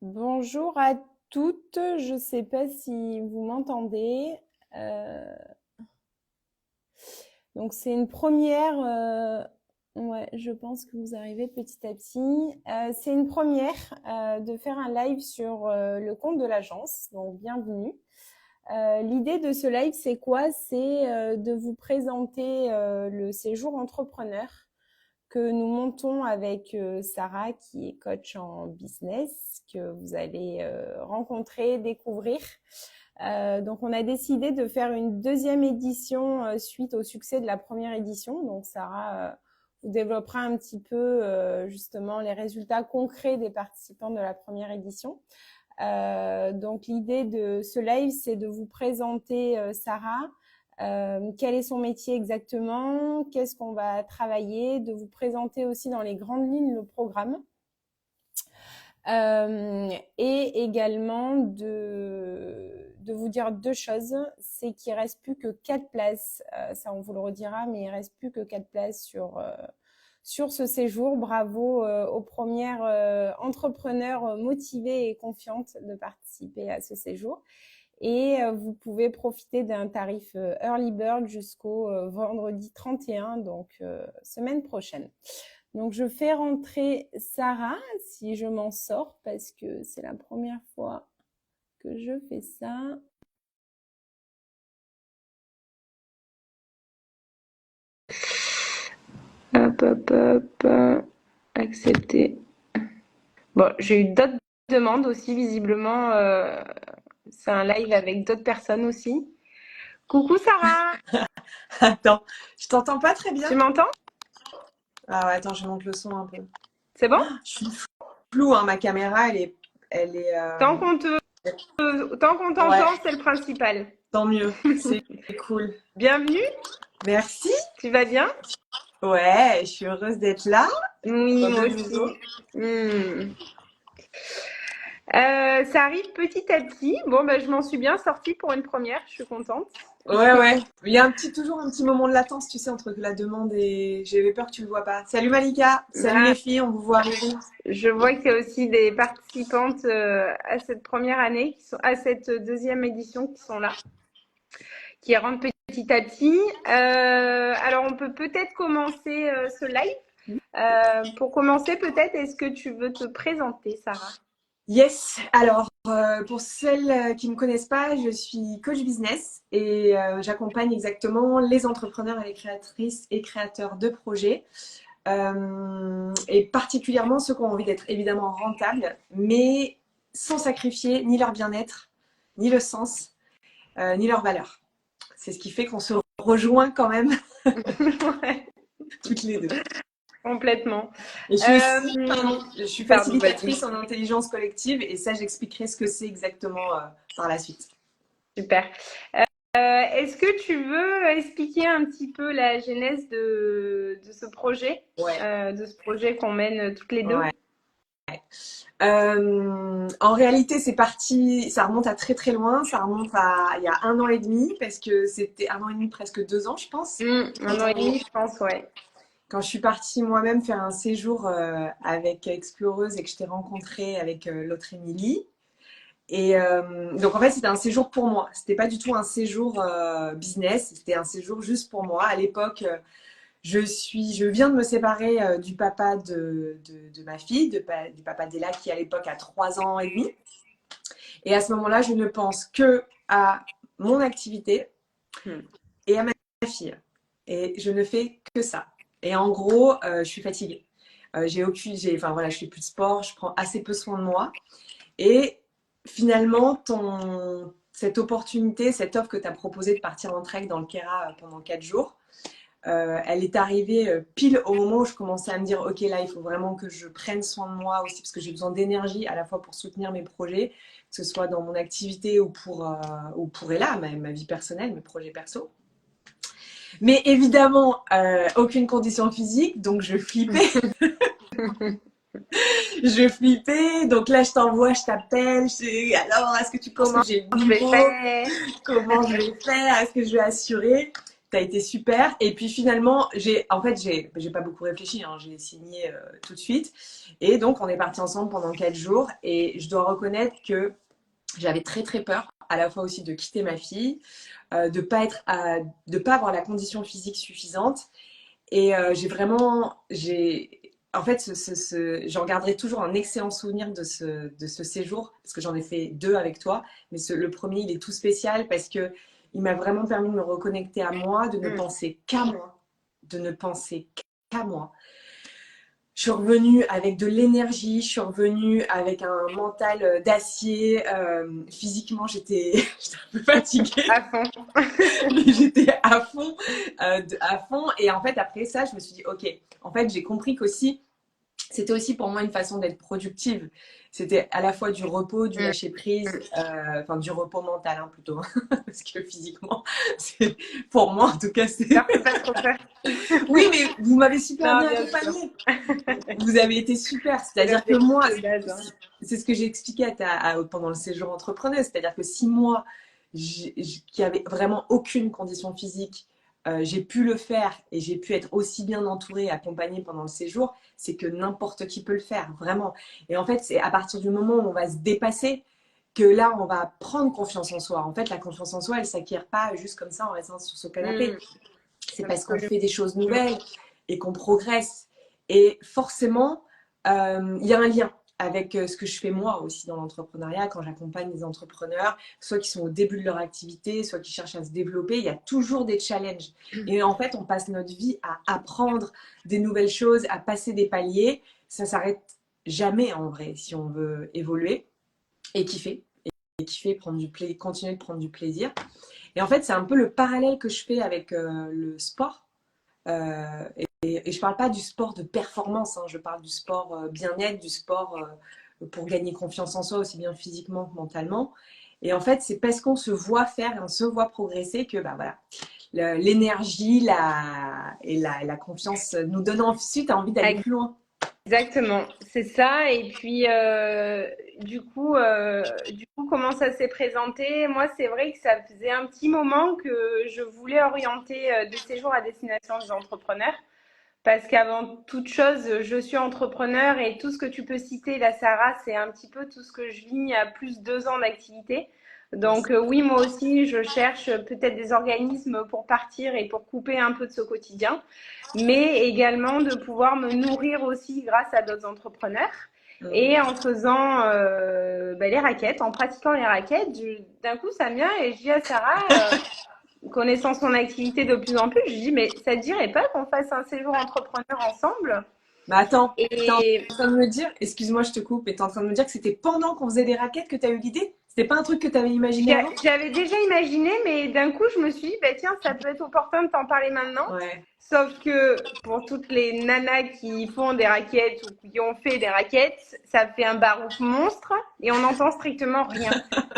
Bonjour à toutes, je ne sais pas si vous m'entendez. Euh, donc c'est une première, ouais, je pense que vous arrivez petit à petit. C'est une première de faire un live sur le compte de l'agence, donc bienvenue. L'idée de ce live, c'est quoi? C'est de vous présenter le séjour entrepreneur que nous montons avec Sarah, qui est coach en business, que vous allez rencontrer, découvrir. Donc, on a décidé de faire une deuxième édition suite au succès de la première édition. Donc, Sarah vous développera un petit peu justement les résultats concrets des participants de la première édition. Donc, l'idée de ce live, c'est de vous présenter Sarah, quel est son métier exactement, qu'est-ce qu'on va travailler, de vous présenter aussi dans les grandes lignes le programme. Et également de vous dire deux choses, c'est qu'il ne reste plus que 4 places, ça on vous le redira, mais il ne reste plus que 4 places sur ce séjour. Bravo aux premières entrepreneurs motivées et confiantes de participer à ce séjour. Et vous pouvez profiter d'un tarif Early Bird jusqu'au vendredi 31, donc semaine prochaine. Donc, je fais rentrer Sarah, si je m'en sors, parce que c'est la première fois que je fais ça. Hop, hop, hop. Accepter. Bon, j'ai eu d'autres demandes aussi, visiblement. C'est un live avec d'autres personnes aussi. Coucou Sarah, Attends, je t'entends pas très bien. tu m'entends? Ah ouais, attends, je monte le son un peu. C'est bon? Je suis floue, hein, ma caméra, elle est. Tant qu'on t'entend, Ouais, c'est le principal. tant mieux, c'est cool. Bienvenue, Merci. tu vas bien? Ouais, je suis heureuse d'être là. Oui, Quoi moi de aussi. nouveau? Ça arrive petit à petit. Bon, je m'en suis bien sortie pour une première, je suis contente. Ouais. Il y a toujours un petit moment de latence, tu sais, entre la demande et. J'avais peur que tu le vois pas. Salut Malika, salut Là, les filles, on vous voit arriver. je vois qu'il y a aussi des participantes à cette première année, à cette deuxième édition qui sont là, qui rentrent petit à petit. Alors, on peut peut-être commencer ce live. Pour commencer, peut-être, est-ce que tu veux te présenter, Sarah? Yes, alors pour celles qui ne me connaissent pas, je suis coach business et j'accompagne exactement les entrepreneurs et les créatrices et créateurs de projets et particulièrement ceux qui ont envie d'être évidemment rentables, mais sans sacrifier ni leur bien-être, ni le sens, ni leur valeur. C'est ce qui fait qu'on se rejoint quand même Ouais, toutes les deux. complètement. Et je suis Pardon, vas-y. facilitatrice en intelligence collective et ça, j'expliquerai ce que c'est exactement par la suite. Super. Est-ce que tu veux expliquer un petit peu la genèse Ouais, de ce projet qu'on mène toutes les deux? ouais. En réalité, c'est parti, ça remonte à très très loin, ça remonte à il y a 1 an et demi, parce que c'était 1 an et demi, presque 2 ans, je pense. 1 an et demi, je pense, ouais. Quand je suis partie moi-même faire un séjour avec Exploreuse et que je t'ai rencontrée avec l'autre Émilie. Et donc en fait, c'était un séjour pour moi. C'était pas du tout un séjour business, c'était un séjour juste pour moi. À l'époque, je viens de me séparer du papa de ma fille, du papa d'Ella qui à l'époque a 3 ans et demi. Et à ce moment-là, je ne pense que à mon activité et à ma fille. Et je ne fais que ça. Et en gros, je suis fatiguée. Enfin voilà, je fais plus de sport, je prends assez peu soin de moi. Et finalement, cette opportunité, cette offre que tu as proposée de partir en trek dans le Kera pendant 4 jours, elle est arrivée pile au moment où je commençais à me dire ok, là il faut vraiment que je prenne soin de moi aussi parce que j'ai besoin d'énergie à la fois pour soutenir mes projets, que ce soit dans mon activité ou pour Ella, ma vie personnelle, mes projets perso. Mais évidemment, aucune condition physique, donc je flippais. Je flippais, donc là je t'envoie, je t'appelle, alors est-ce que tu penses que Comment j'ai le je vais niveau? faire? Comment je vais faire? Est-ce que je vais assurer? T'as été super. Et puis finalement, j'ai pas beaucoup réfléchi, hein. J'ai signé tout de suite. Et donc, on est parti ensemble pendant 4 jours. Et je dois reconnaître que j'avais très très peur, à la fois aussi de quitter ma fille, de pas avoir la condition physique suffisante. Et en fait, j'en garderai toujours un excellent souvenir de ce séjour, parce que j'en ai fait 2 avec toi. Mais le premier, il est tout spécial parce que il m'a vraiment permis de me reconnecter à moi, de ne penser qu'à moi, de ne penser qu'à moi. Je suis revenue avec de l'énergie, je suis revenue avec un mental d'acier. Physiquement, j'étais un peu fatiguée. À fond. Mais j'étais à fond. Et en fait, après ça, je me suis dit, ok, en fait, j'ai compris qu'aussi, c'était aussi pour moi une façon d'être productive. C'était à la fois du repos, du lâcher prise, enfin du repos mental hein, plutôt, parce que physiquement, pour moi en tout cas, c'est. Ça fait pas trop peur. Oui, mais vous m'avez super Non, bien bien accompagnée. Vous avez été super. C'est-à-dire que moi, hein. c'est ce que j'ai expliqué pendant le séjour entrepreneur. C'est-à-dire que si moi, qui avait vraiment aucune condition physique, j'ai pu le faire et j'ai pu être aussi bien entourée et accompagnée pendant le séjour, c'est que n'importe qui peut le faire, vraiment. Et en fait, c'est à partir du moment où on va se dépasser que là, on va prendre confiance en soi. En fait, la confiance en soi, elle ne s'acquiert pas juste comme ça en restant sur son canapé. C'est parce qu'on fait des choses nouvelles et qu'on progresse. Et forcément, il y a un lien avec ce que je fais moi aussi dans l'entrepreneuriat, quand j'accompagne des entrepreneurs, soit qui sont au début de leur activité, soit qui cherchent à se développer, il y a toujours des challenges. Et en fait, on passe notre vie à apprendre des nouvelles choses, à passer des paliers. Ça s'arrête jamais en vrai si on veut évoluer et kiffer. Et kiffer, continuer de prendre du plaisir. Et en fait, c'est un peu le parallèle que je fais avec le sport. Et je parle pas du sport de performance, hein, je parle du sport bien-être, du sport pour gagner confiance en soi, aussi bien physiquement que mentalement. Et en fait, c'est parce qu'on se voit faire et on se voit progresser que bah, voilà, l'énergie la confiance nous donnent ensuite envie d'aller plus loin. Exactement, c'est ça. Et puis, du coup, comment ça s'est présenté? Moi, c'est vrai que ça faisait un petit moment que je voulais orienter des séjours à destination des entrepreneurs. Parce qu'avant toute chose, je suis entrepreneur et tout ce que tu peux citer, là, Sarah, c'est un petit peu tout ce que je vis il y a plus de 2 ans d'activité. Donc oui, moi aussi, je cherche peut-être des organismes pour partir et pour couper un peu de ce quotidien, mais également de pouvoir me nourrir aussi grâce à d'autres entrepreneurs. Et en faisant les raquettes, en pratiquant les raquettes, d'un coup, ça me vient et je dis à Sarah, connaissant son activité de plus en plus, je dis, mais ça te dirait pas qu'on fasse un séjour entrepreneur ensemble? Mais attends, t'es en Et train de me dire, excuse-moi, je te coupe, mais t'es en train de me dire que c'était pendant qu'on faisait des raquettes que t'as eu l'idée? C'était pas un truc que t'avais imaginé avant? j'avais déjà imaginé, mais d'un coup, je me suis dit, bah, tiens, ça peut être opportun de t'en parler maintenant. Ouais. Sauf que pour toutes les nanas qui font des raquettes ou qui ont fait des raquettes, ça fait un barouf monstre et on n'entend strictement rien.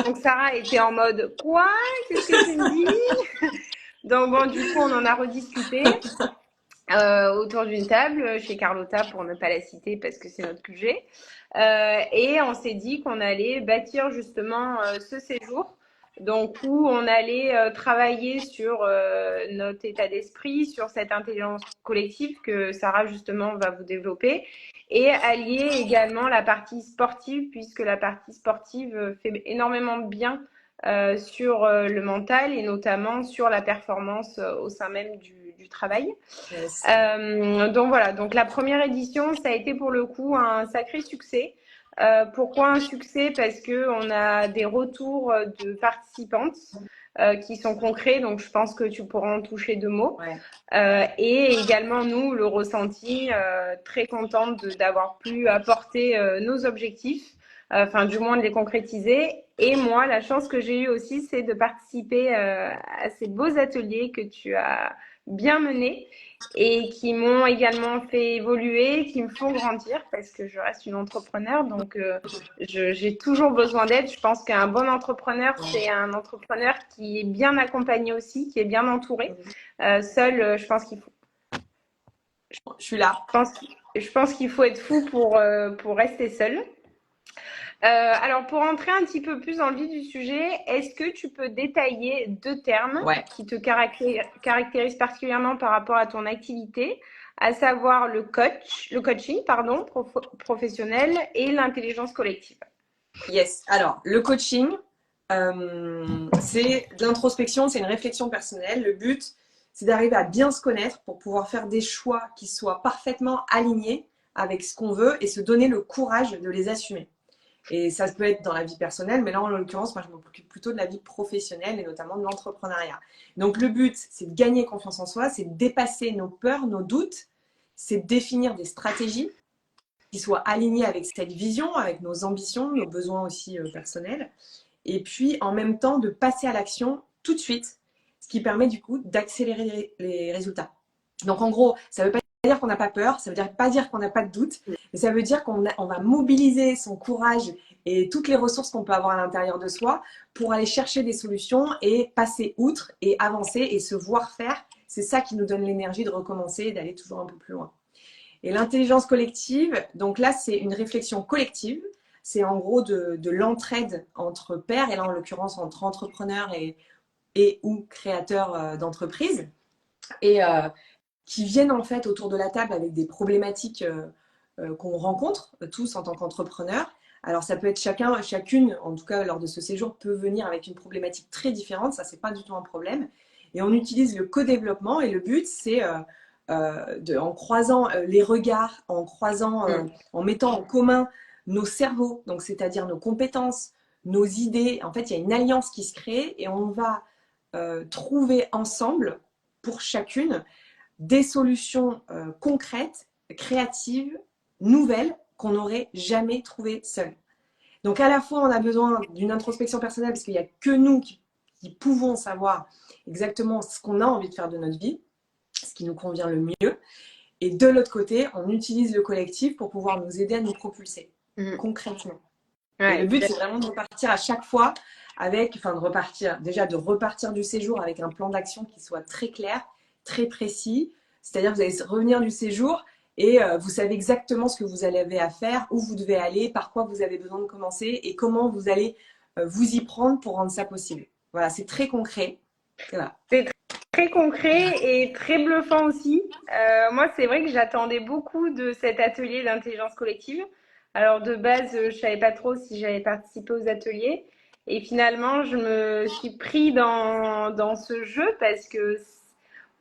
Donc Sarah était en mode, quoi? Qu'est-ce que tu me dis? Donc bon, du coup, on en a rediscuté. Autour d'une table chez Carlotta pour ne pas la citer parce que c'est notre QG. Et on s'est dit qu'on allait bâtir justement ce séjour. Donc où on allait travailler sur notre état d'esprit, sur cette intelligence collective que Sarah justement va vous développer et allier également la partie sportive puisque la partie sportive fait énormément de bien sur le mental et notamment sur la performance au sein même du travail. Yes. Donc voilà, donc la première édition, ça a été pour le coup un sacré succès. Pourquoi un succès? Parce que on a des retours de participantes qui sont concrets, donc je pense que tu pourras en toucher 2 mots. Ouais. Et également nous, le ressenti, très contente d'avoir pu apporter nos objectifs, enfin du moins de les concrétiser. Et moi, la chance que j'ai eue aussi, c'est de participer à ces beaux ateliers que tu as bien menés et qui m'ont également fait évoluer, qui me font grandir parce que je reste une entrepreneur, donc j'ai toujours besoin d'aide. Je pense qu'un bon entrepreneur, c'est un entrepreneur qui est bien accompagné aussi, qui est bien entouré. Seul, je pense qu'il faut. Je suis là. Je pense qu'il faut être fou pour rester seul. Alors, pour entrer un petit peu plus dans le vif du sujet, est-ce que tu peux détailler 2 termes Ouais. qui te caractérisent particulièrement par rapport à ton activité, à savoir le coaching, pardon, professionnel et l'intelligence collective? Yes. Alors, le coaching, c'est de l'introspection, c'est une réflexion personnelle. Le but, c'est d'arriver à bien se connaître pour pouvoir faire des choix qui soient parfaitement alignés avec ce qu'on veut et se donner le courage de les assumer. Et ça peut être dans la vie personnelle, mais là, en l'occurrence, moi, je m'occupe plutôt de la vie professionnelle et notamment de l'entrepreneuriat. Donc, le but, c'est de gagner confiance en soi, c'est de dépasser nos peurs, nos doutes, c'est de définir des stratégies qui soient alignées avec cette vision, avec nos ambitions, nos besoins aussi personnels. Et puis, en même temps, de passer à l'action tout de suite, ce qui permet du coup d'accélérer les résultats. Donc, en gros, ça ne veut pas dire qu'on n'a pas peur, ça ne veut pas dire qu'on n'a pas de doute, mais ça veut dire qu'on va mobiliser son courage et toutes les ressources qu'on peut avoir à l'intérieur de soi pour aller chercher des solutions et passer outre et avancer et se voir faire. C'est ça qui nous donne l'énergie de recommencer et d'aller toujours un peu plus loin. Et l'intelligence collective, donc là, c'est une réflexion collective. C'est en gros de l'entraide entre pairs, et là, en l'occurrence, entre entrepreneurs et ou créateurs d'entreprises. Et qui viennent en fait autour de la table avec des problématiques qu'on rencontre tous en tant qu'entrepreneurs. Alors ça peut être chacune, en tout cas lors de ce séjour, peut venir avec une problématique très différente, ça c'est pas du tout un problème. Et on utilise le co-développement et le but c'est en croisant les regards, en mettant en commun nos cerveaux, donc c'est-à-dire nos compétences, nos idées. En fait, il y a une alliance qui se crée et on va trouver ensemble pour chacune des solutions concrètes, créatives, nouvelles qu'on n'aurait jamais trouvées seul. Donc à la fois, on a besoin d'une introspection personnelle parce qu'il n'y a que nous qui pouvons savoir exactement ce qu'on a envie de faire de notre vie, ce qui nous convient le mieux. Et de l'autre côté, on utilise le collectif pour pouvoir nous aider à nous propulser concrètement. Ouais, et le but, c'est vraiment de repartir à chaque fois de repartir du séjour avec un plan d'action qui soit très clair, très précis. C'est-à-dire que vous allez revenir du séjour et vous savez exactement ce que vous avez à faire, où vous devez aller, par quoi vous avez besoin de commencer et comment vous allez vous y prendre pour rendre ça possible. Voilà, c'est très concret. Voilà. C'est très concret et très bluffant aussi. Moi, c'est vrai que j'attendais beaucoup de cet atelier d'intelligence collective. Alors, de base, je savais pas trop si j'allais participer aux ateliers. Et finalement, je me suis pris dans ce jeu parce que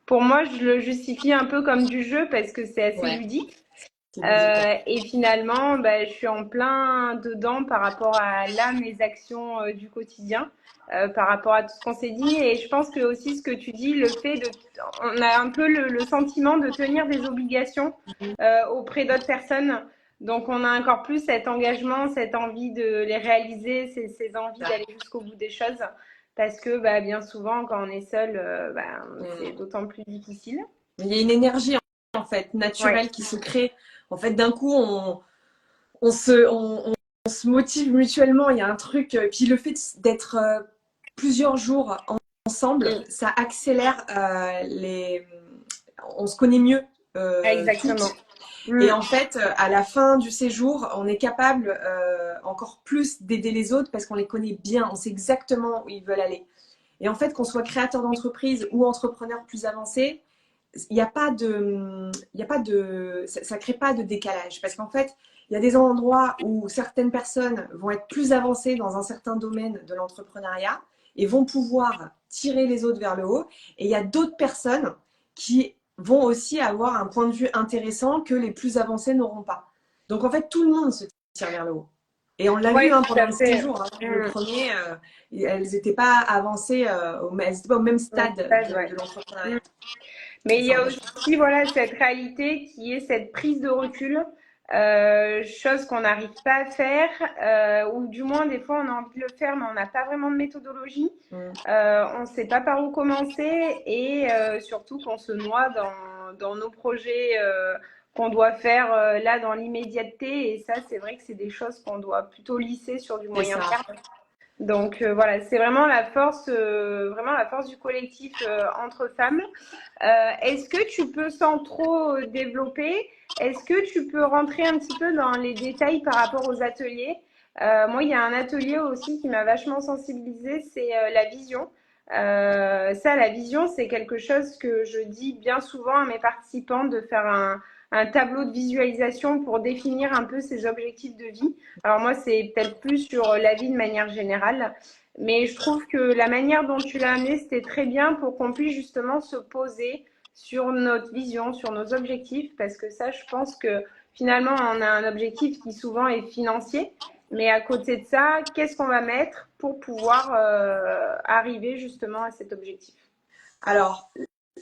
pour moi, je le justifie un peu comme du jeu parce que c'est assez ludique. Et finalement, bah, je suis en plein dedans par rapport à là, mes actions du quotidien, par rapport à tout ce qu'on s'est dit. Et je pense que aussi ce que tu dis, on a un peu le sentiment de tenir des obligations auprès d'autres personnes. Donc, on a encore plus cet engagement, cette envie de les réaliser, ces envies d'aller jusqu'au bout des choses. Parce que bah, bien souvent, quand on est seul, c'est d'autant plus difficile. Il y a une énergie en fait naturelle qui se crée. En fait, d'un coup, on se motive mutuellement. Il y a un truc. Puis le fait d'être plusieurs jours ensemble, ça accélère on se connaît mieux. Exactement. Et en fait, à la fin du séjour, on est capable encore plus d'aider les autres parce qu'on les connaît bien. On sait exactement où ils veulent aller. Et en fait, qu'on soit créateur d'entreprise ou entrepreneur plus avancé, il n'y a pas de, ça crée pas de décalage parce qu'en fait, il y a des endroits où certaines personnes vont être plus avancées dans un certain domaine de l'entrepreneuriat et vont pouvoir tirer les autres vers le haut. Et il y a d'autres personnes qui vont aussi avoir un point de vue intéressant que les plus avancés n'auront pas. Donc en fait, tout le monde se tire vers le haut. Et on l'a vu pendant le séjour. Le premier, elles n'étaient pas avancées, elles n'étaient pas au même stade de l'entrepreneuriat. Mais il y a aussi voilà, cette réalité qui est cette prise de recul, chose qu'on n'arrive pas à faire, ou du moins des fois on a envie de le faire, mais on n'a pas vraiment de méthodologie. On ne sait pas par où commencer et surtout qu'on se noie dans nos projets qu'on doit faire là dans l'immédiateté. Et ça, c'est vrai que c'est des choses qu'on doit plutôt lisser sur du moyen terme. Donc voilà, c'est vraiment la force du collectif entre femmes. Est-ce que tu peux, sans trop développer, est-ce que tu peux rentrer un petit peu dans les détails par rapport aux ateliers? Moi, il y a un atelier aussi qui m'a vachement sensibilisée, c'est la vision. Ça, la vision, c'est quelque chose que je dis bien souvent à mes participants de faire un tableau de visualisation pour définir un peu ses objectifs de vie. Alors moi, c'est peut-être plus sur la vie de manière générale, mais je trouve que la manière dont tu l'as amené, c'était très bien pour qu'on puisse justement se poser sur notre vision, sur nos objectifs, parce que ça, je pense que finalement, on a un objectif qui souvent est financier. Mais à côté de ça, qu'est-ce qu'on va mettre pour pouvoir arriver justement à cet objectif? Alors,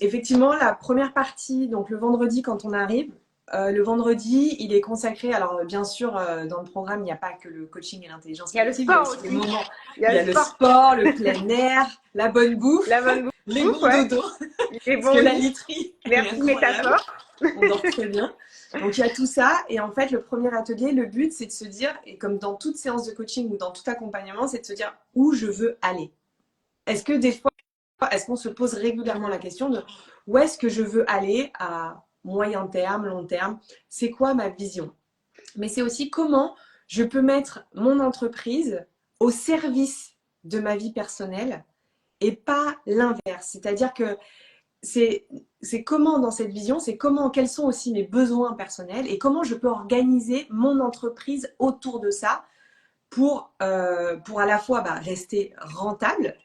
effectivement, la première partie, donc le vendredi quand on arrive, le vendredi, il est consacré. Alors, bien sûr, dans le programme, il n'y a pas que le coaching et l'intelligence Il y a le collective, il y a sport aussi des aussi. moments. Il y Il y a a le le sport, sport, le plein air, la bonne bouffe, la bonne les bouffe, bons ouais. dodos, Les parce que bons la lits. literie est Merci incroyable. métaphore. On dort très bien. Donc, il y a tout ça. Et en fait, le premier atelier, le but, c'est de se dire, et comme dans toute séance de coaching ou dans tout accompagnement, c'est de se dire où je veux aller. Est-ce que des fois, est-ce qu'on se pose régulièrement la question de où est-ce que je veux aller à moyen terme, long terme? C'est quoi ma vision? Mais c'est aussi comment je peux mettre mon entreprise au service de ma vie personnelle et pas l'inverse. C'est-à-dire que c'est comment dans cette vision, c'est comment, quels sont aussi mes besoins personnels et comment je peux organiser mon entreprise autour de ça pour à la fois rester rentable.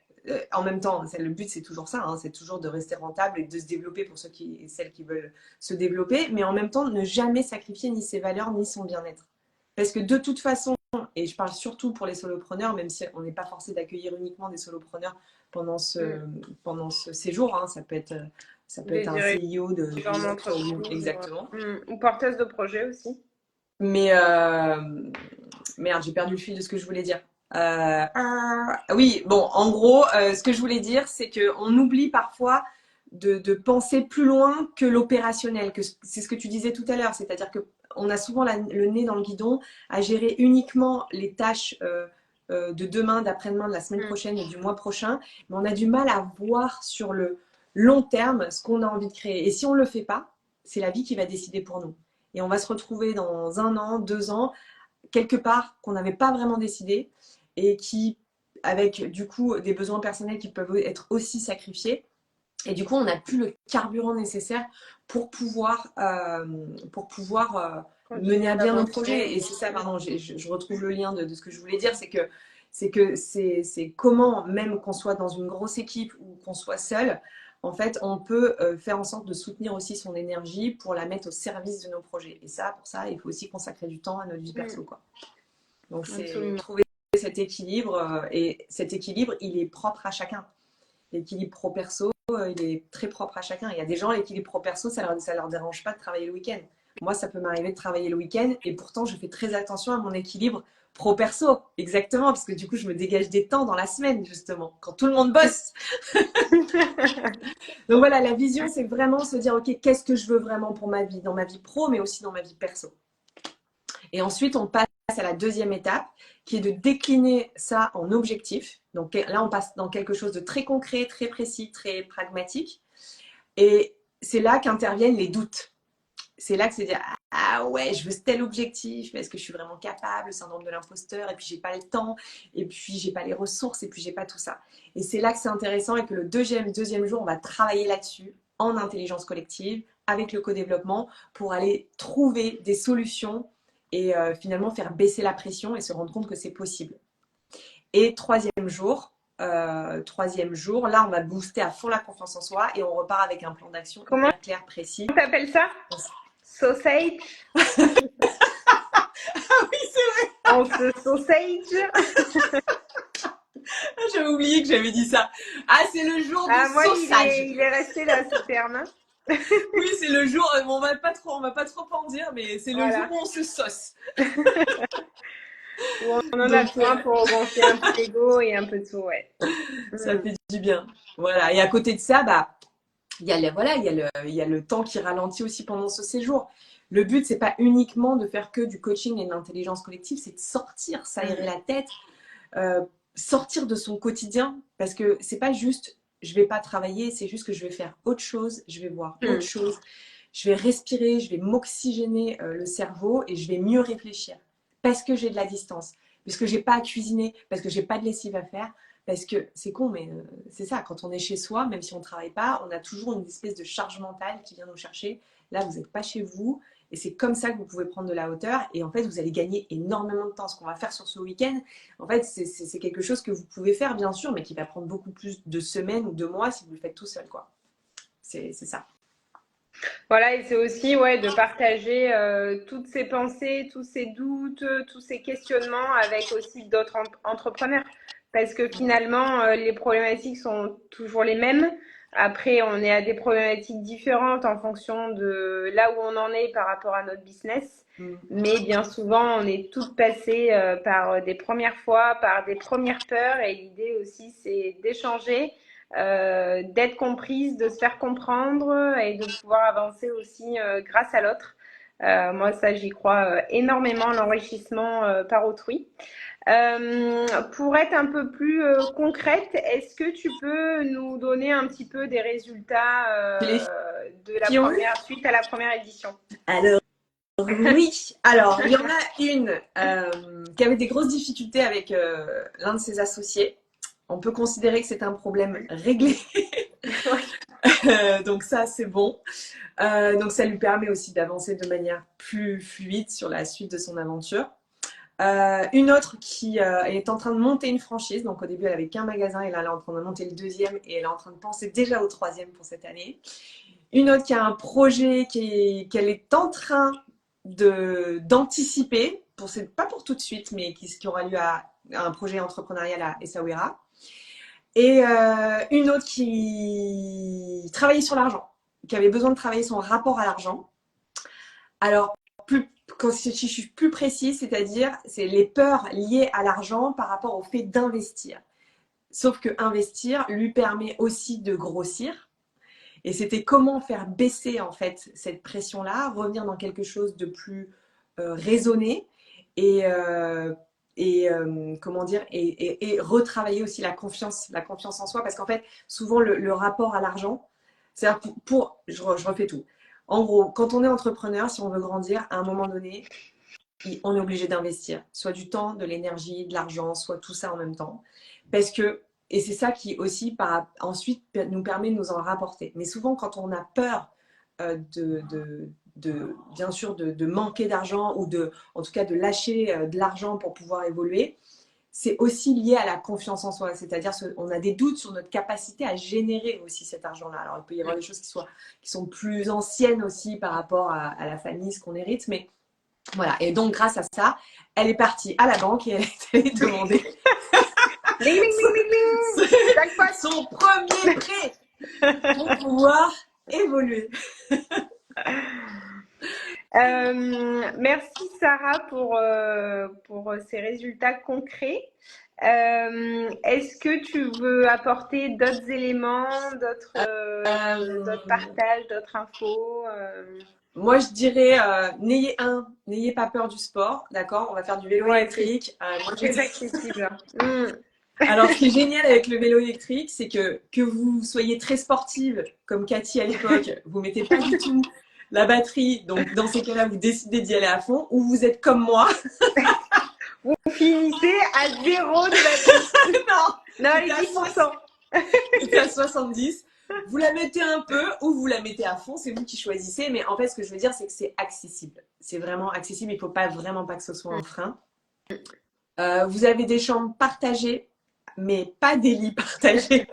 En même temps, le but c'est toujours ça, hein, c'est toujours de rester rentable et de se développer pour celles qui veulent se développer, mais en même temps ne jamais sacrifier ni ses valeurs ni son bien-être. Parce que de toute façon, et je parle surtout pour les solopreneurs, même si on n'est pas forcé d'accueillir uniquement des solopreneurs pendant ce séjour, hein, ça peut être Des un CIO dirigeants d'une autre, d'entreprise. exactement. Ou porteuse de projet aussi. Mais merde, j'ai perdu le fil de ce que je voulais dire. Oui, bon, en gros, ce que je voulais dire, c'est qu'on oublie parfois de penser plus loin que l'opérationnel, que c'est ce que tu disais tout à l'heure, c'est-à-dire qu'on a souvent le nez dans le guidon à gérer uniquement les tâches de demain, d'après-demain, de la semaine prochaine et du mois prochain, mais on a du mal à voir sur le long terme ce qu'on a envie de créer. Et si on ne le fait pas, c'est la vie qui va décider pour nous. Et on va se retrouver dans 1 an, 2 ans, quelque part qu'on n'avait pas vraiment décidé et qui, avec du coup des besoins personnels qui peuvent être aussi sacrifiés. Et du coup, on n'a plus le carburant nécessaire pour pouvoir mener à bien nos projets. Et c'est ça, pardon, je retrouve le lien de ce que je voulais dire, c'est comment, même qu'on soit dans une grosse équipe ou qu'on soit seul, en fait, on peut faire en sorte de soutenir aussi son énergie pour la mettre au service de nos projets. Et ça, pour ça, il faut aussi consacrer du temps à notre vie perso, quoi. Donc, c'est trouver cet équilibre. Et cet équilibre, il est propre à chacun. L'équilibre pro-perso, il est très propre à chacun. Il y a des gens, l'équilibre pro-perso, ça leur dérange pas de travailler le week-end. Moi, ça peut m'arriver de travailler le week-end et pourtant, je fais très attention à mon équilibre pro-perso. Exactement, parce que du coup, je me dégage des temps dans la semaine, justement, quand tout le monde bosse. Donc voilà, la vision, c'est vraiment se dire, OK, qu'est-ce que je veux vraiment pour ma vie, dans ma vie pro, mais aussi dans ma vie perso. Et ensuite, on passe à la deuxième étape, qui est de décliner ça en objectifs. Donc là, on passe dans quelque chose de très concret, très précis, très pragmatique. Et c'est là qu'interviennent les doutes. C'est là que c'est dire, ah ouais, je veux tel objectif, mais est-ce que je suis vraiment capable, le syndrome de l'imposteur, et puis j'ai pas le temps, et puis j'ai pas les ressources, et puis j'ai pas tout ça. Et c'est là que c'est intéressant et que le deuxième jour, on va travailler là-dessus en intelligence collective, avec le co-développement, pour aller trouver des solutions et finalement faire baisser la pression et se rendre compte que c'est possible. Et troisième jour, là, on va booster à fond la confiance en soi et on repart avec un plan d'action clair, précis. Comment t'appelles ça? Sausage. Ah oui, c'est vrai. On se sausage. J'avais oublié que j'avais dit ça. Ah, c'est le jour du sausage. Il est resté là, ce terme. Hein. Oui, c'est le jour, on va pas trop en dire, mais c'est le jour où on se sauce. Où on en a besoin pour gonfler un peu l'ego et un peu de tout, ouais. Ça fait du bien. Voilà. Et à côté de ça, il y a le temps qui ralentit aussi pendant ce séjour. Le but, c'est pas uniquement de faire que du coaching et de l'intelligence collective, c'est de sortir, s'aérer la tête, sortir de son quotidien, parce que c'est pas juste je vais pas travailler, c'est juste que je vais faire autre chose, je vais voir autre chose, je vais respirer, je vais m'oxygéner le cerveau et je vais mieux réfléchir parce que j'ai de la distance, puisque j'ai pas à cuisiner, parce que j'ai pas de lessive à faire, parce que c'est con, mais c'est ça, quand on est chez soi, même si on travaille pas, on a toujours une espèce de charge mentale qui vient nous chercher. Là, vous n'êtes pas chez vous, et c'est comme ça que vous pouvez prendre de la hauteur, et en fait, vous allez gagner énormément de temps. Ce qu'on va faire sur ce week-end, en fait, c'est quelque chose que vous pouvez faire, bien sûr, mais qui va prendre beaucoup plus de semaines ou de mois si vous le faites tout seul, quoi. C'est ça. Voilà, et c'est aussi ouais, de partager toutes ces pensées, tous ces doutes, tous ces questionnements avec aussi d'autres entrepreneurs. Parce que finalement, les problématiques sont toujours les mêmes. Après, on est à des problématiques différentes en fonction de là où on en est par rapport à notre business. Mais bien souvent, on est toutes passées par des premières fois, par des premières peurs. Et l'idée aussi, c'est d'échanger, d'être comprise, de se faire comprendre et de pouvoir avancer aussi grâce à l'autre. Moi, ça, j'y crois énormément, l'enrichissement par autrui. Pour être un peu plus concrète, est-ce que tu peux nous donner un petit peu des résultats de la première suite à la première édition? Alors, oui. Alors, il y en a une qui avait des grosses difficultés avec l'un de ses associés. On peut considérer que c'est un problème réglé. Donc ça, c'est bon. Donc ça lui permet aussi d'avancer de manière plus fluide sur la suite de son aventure. Une autre qui est en train de monter une franchise. Donc au début, elle avait qu'un magasin et là, elle est en train de monter le deuxième et elle est en train de penser déjà au troisième pour cette année. Une autre qui a un projet qu'elle est en train d'anticiper, pas pour tout de suite, mais qui aura lieu à un projet entrepreneurial à Essaouira. Et une autre qui travaillait sur l'argent, qui avait besoin de travailler son rapport à l'argent. Alors, si je suis plus précise, c'est-à-dire c'est les peurs liées à l'argent par rapport au fait d'investir. Sauf que investir lui permet aussi de grossir. Et c'était comment faire baisser en fait cette pression-là, revenir dans quelque chose de plus raisonné et comment dire et retravailler aussi la confiance en soi, parce qu'en fait souvent le rapport à l'argent, c'est-à-dire je refais tout. En gros, quand on est entrepreneur, si on veut grandir, à un moment donné, on est obligé d'investir, soit du temps, de l'énergie, de l'argent, soit tout ça en même temps, parce que et c'est ça qui aussi ensuite nous permet de nous en rapporter. Mais souvent, quand on a peur bien sûr de manquer d'argent ou en tout cas de lâcher de l'argent pour pouvoir évoluer, c'est aussi lié à la confiance en soi. C'est-à-dire qu'on a des doutes sur notre capacité à générer aussi cet argent-là. Alors, il peut y avoir des choses qui sont plus anciennes aussi par rapport à la famille, ce qu'on hérite, mais voilà. Et donc, grâce à ça, elle est partie à la banque et elle est allée demander son premier prêt pour pouvoir évoluer. Merci Sarah pour ces résultats concrets. Est-ce que tu veux apporter d'autres éléments, d'autres partages, d'autres infos Moi, je dirais, n'ayez pas peur du sport, d'accord? On va faire du vélo électrique. Moi, très accessible. Alors, ce qui est génial avec le vélo électrique, c'est que vous soyez très sportive, comme Cathy à l'époque, vous mettez pas du tout la batterie. Donc, dans ces cas-là, vous décidez d'y aller à fond, ou vous êtes comme moi. Vous finissez à 0 de batterie. Non, les 10%. C'était à 70. Vous la mettez un peu ou vous la mettez à fond, c'est vous qui choisissez. Mais en fait, ce que je veux dire, c'est que c'est accessible. C'est vraiment accessible. Il ne faut vraiment pas que ce soit un frein. Vous avez des chambres partagées, mais pas des lits partagés.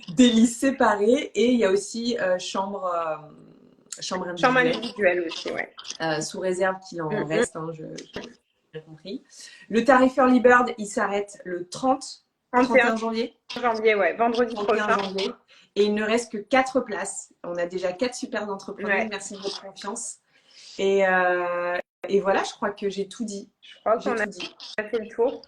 Des lits séparés. Et il y a aussi chambre individuelle aussi, ouais. Sous réserve qu'il en reste, hein, j'ai compris. Le tarif Early Bird, il s'arrête le 31 janvier. Ouais, vendredi prochain. Janvier. Et il ne reste que 4 places. On a déjà 4 super entrepreneurs. Ouais. Merci de votre confiance. Et voilà, je crois que j'ai tout dit. Je crois qu'on a fait le tour.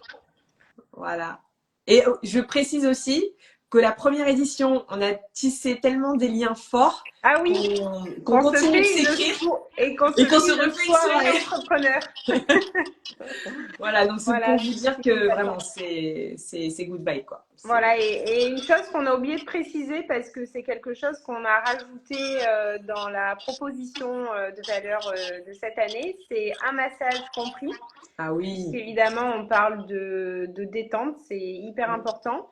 Voilà. Et je précise aussi que la première édition, on a tissé tellement des liens forts Ah oui, qu'on qu'on se continue de fait s'écrire et qu'on et qu'on se se fait une refait une soirée soirée. entrepreneur. Voilà, donc c'est Voilà, pour vous dire je suis que d'accord. vraiment, c'est good vibe, quoi. Voilà, et une chose qu'on a oublié de préciser parce que c'est quelque chose qu'on a rajouté dans la proposition de valeur de cette année, c'est un massage compris. Ah oui. Puisqu'évidemment, on parle de détente, c'est hyper important.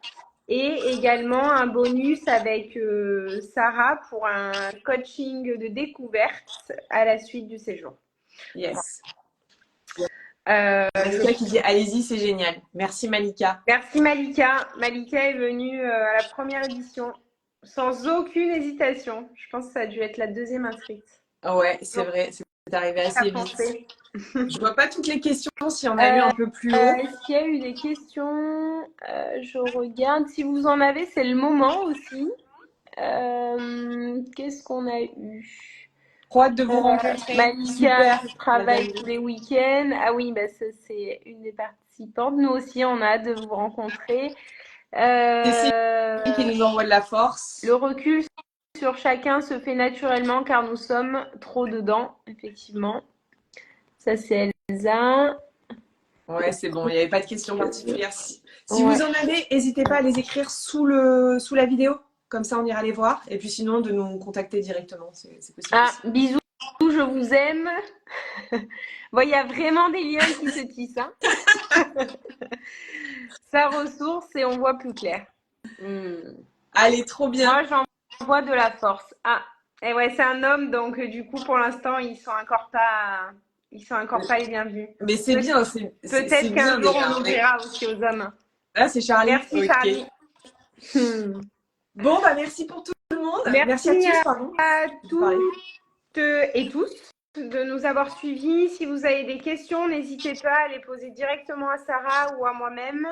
Et également un bonus avec Sarah pour un coaching de découverte à la suite du séjour. Yes. Euh, Malika qui dit allez-y, c'est génial. Merci Malika. Merci Malika. Malika est venue à la première édition sans aucune hésitation. Je pense que ça a dû être la deuxième inscrite. Ah ouais, c'est vrai, c'est arrivé Ça assez vite. foncé. Je vois pas toutes les questions, s'il y en a eu un peu plus haut. Est-ce qu'il y a eu des questions? Je regarde. Si vous en avez, c'est le moment aussi. Qu'est-ce qu'on a eu? Trop hâte de vous rencontrer. Malika, Super. je travaille Madame. tous les week-ends. Ah oui, bah ça, c'est une des participantes. Nous aussi, on a hâte de vous rencontrer. Cécile qui nous envoie de la force. Le recul sur chacun se fait naturellement car nous sommes trop dedans, effectivement. Ça, c'est Elsa. Ouais, c'est bon, il n'y avait pas de questions particulières. Si Ouais. vous en avez, n'hésitez pas à les écrire sous la vidéo. Comme ça, on ira les voir. Et puis sinon, de nous contacter directement. C'est possible. Ah, bisous, je vous aime. Bon, il y a vraiment des liens qui se tissent. Hein. Ça ressource et on voit plus clair. Allez, trop bien. Moi, j'envoie de la force. Ah, et ouais, c'est un homme, donc du coup, pour l'instant, ils sont encore pas les bienvenus. Mais c'est bien, c'est Peut-être bien qu'un jour, déjà. on ouvrira aussi aux hommes. Là, c'est Charlie. Merci, Ok. Charlie. Bon, bah merci pour tout le monde. Merci à tous, pardon. à toutes et tous de nous avoir suivis. Si vous avez des questions, n'hésitez pas à les poser directement à Sarah ou à moi-même.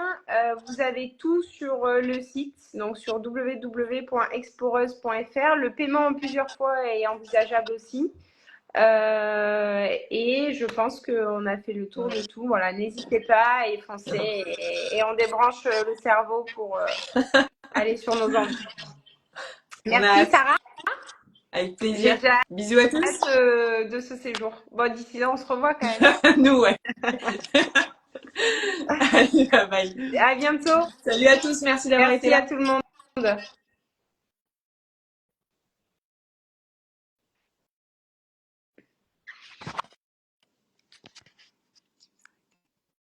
Vous avez tout sur le site, donc sur www.exploreuse.fr. Le paiement en plusieurs fois est envisageable aussi. Et je pense qu'on a fait le tour de tout. Voilà, n'hésitez pas et foncez et on débranche le cerveau pour aller sur nos envies. Merci Sarah. Avec plaisir. J'ai déjà Bisous à tous. hâte de ce séjour. Bon, d'ici là, on se revoit quand même. Nous, ouais. Allez, bye bye. À bientôt. Salut à tous, merci d'avoir été Merci là. à tout le monde.